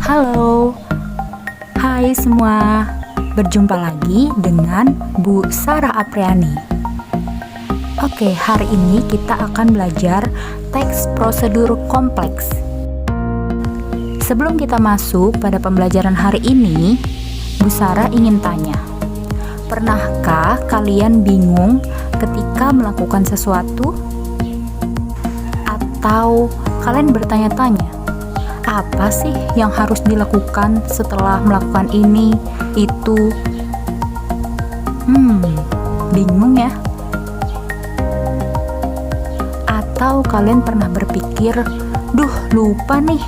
Halo, hai semua. Berjumpa lagi dengan Bu Sarah Apriani. Oke, hari ini kita akan belajar teks prosedur kompleks. Sebelum kita masuk pada pembelajaran hari ini, Bu Sarah ingin tanya, pernahkah kalian bingung ketika melakukan sesuatu? Atau kalian bertanya-tanya, apa sih yang harus dilakukan setelah melakukan ini, itu? Bingung ya? Atau kalian pernah berpikir, duh lupa nih,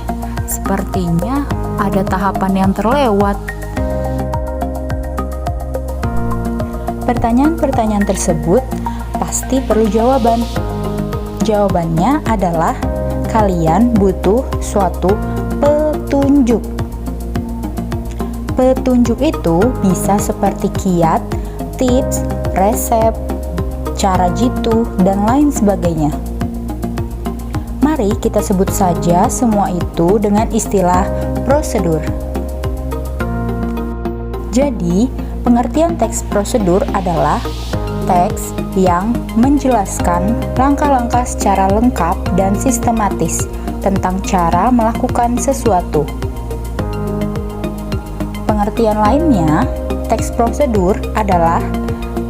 sepertinya ada tahapan yang terlewat. Pertanyaan-pertanyaan tersebut pasti perlu jawaban. Jawabannya adalah kalian butuh suatu petunjuk. Petunjuk itu bisa seperti kiat, tips, resep, cara jitu, dan lain sebagainya. Mari kita sebut saja semua itu dengan istilah prosedur. Jadi, pengertian teks prosedur adalah teks yang menjelaskan langkah-langkah secara lengkap dan sistematis tentang cara melakukan sesuatu. Pengertian lainnya, teks prosedur adalah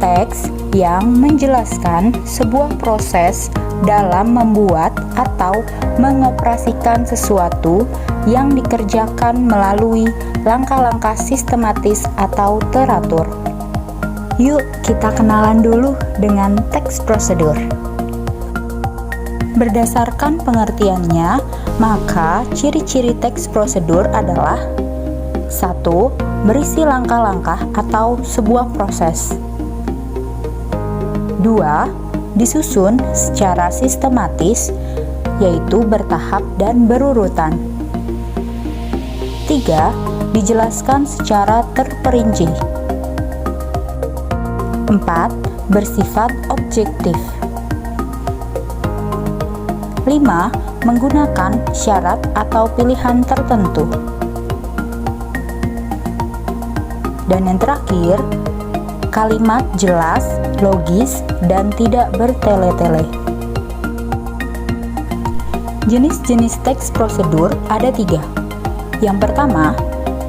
teks yang menjelaskan sebuah proses dalam membuat atau mengoperasikan sesuatu yang dikerjakan melalui langkah-langkah sistematis atau teratur. Yuk kita kenalan dulu dengan teks prosedur. Berdasarkan pengertiannya, maka ciri-ciri teks prosedur adalah 1. Berisi langkah-langkah atau sebuah proses. 2. Disusun secara sistematis, yaitu bertahap dan berurutan. 3. Dijelaskan secara terperinci. 4. Bersifat objektif. 5. Menggunakan syarat atau pilihan tertentu. Dan yang terakhir, kalimat jelas, logis, dan tidak bertele-tele. Jenis-jenis teks prosedur ada 3. Yang pertama,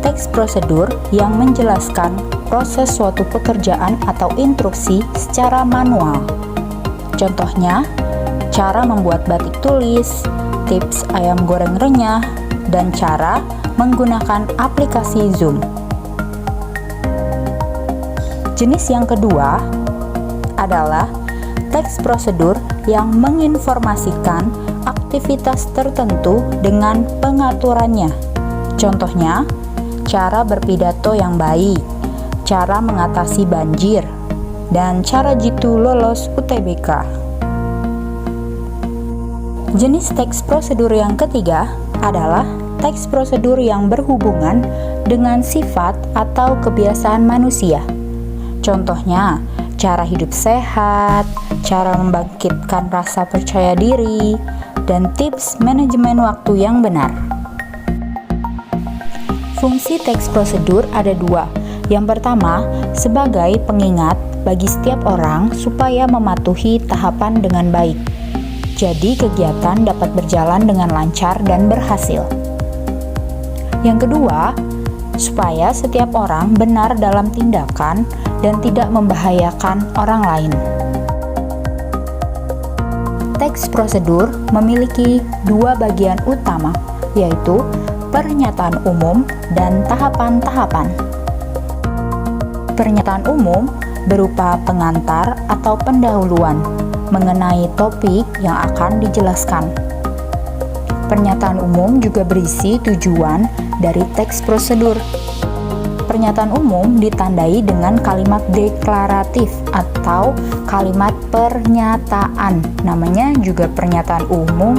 teks prosedur yang menjelaskan proses suatu pekerjaan atau instruksi secara manual. Contohnya, cara membuat batik tulis, tips ayam goreng renyah, dan cara menggunakan aplikasi Zoom. Jenis yang kedua adalah teks prosedur yang menginformasikan aktivitas tertentu dengan pengaturannya. Contohnya, cara berpidato yang baik, cara mengatasi banjir, dan cara jitu lolos UTBK. Jenis teks prosedur yang ketiga adalah teks prosedur yang berhubungan dengan sifat atau kebiasaan manusia. Contohnya, cara hidup sehat, cara membangkitkan rasa percaya diri, dan tips manajemen waktu yang benar. Fungsi teks prosedur ada 2. Yang pertama, sebagai pengingat bagi setiap orang supaya mematuhi tahapan dengan baik. Jadi kegiatan dapat berjalan dengan lancar dan berhasil. Yang kedua, supaya setiap orang benar dalam tindakan dan tidak membahayakan orang lain. Teks prosedur memiliki 2 bagian utama, yaitu pernyataan umum dan tahapan-tahapan. Pernyataan umum berupa pengantar atau pendahuluan mengenai topik yang akan dijelaskan. Pernyataan umum juga berisi tujuan dari teks prosedur. Pernyataan umum ditandai dengan kalimat deklaratif atau kalimat pernyataan. Namanya juga pernyataan umum.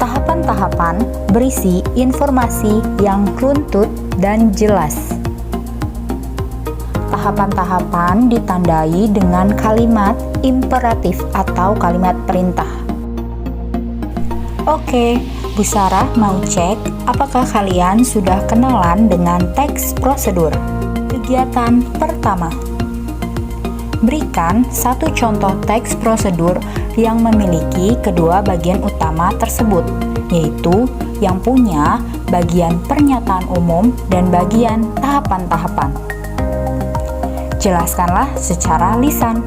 Tahapan-tahapan berisi informasi yang runtut dan jelas. Tahapan-tahapan ditandai dengan kalimat imperatif atau kalimat perintah. Oke, Bu Sarah mau cek apakah kalian sudah kenalan dengan teks prosedur. Kegiatan pertama. Berikan satu contoh teks prosedur yang memiliki kedua bagian utama tersebut, yaitu yang punya bagian pernyataan umum dan bagian tahapan-tahapan. Jelaskanlah secara lisan.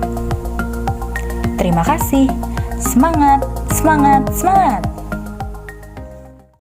Terima kasih. Semangat, semangat, semangat!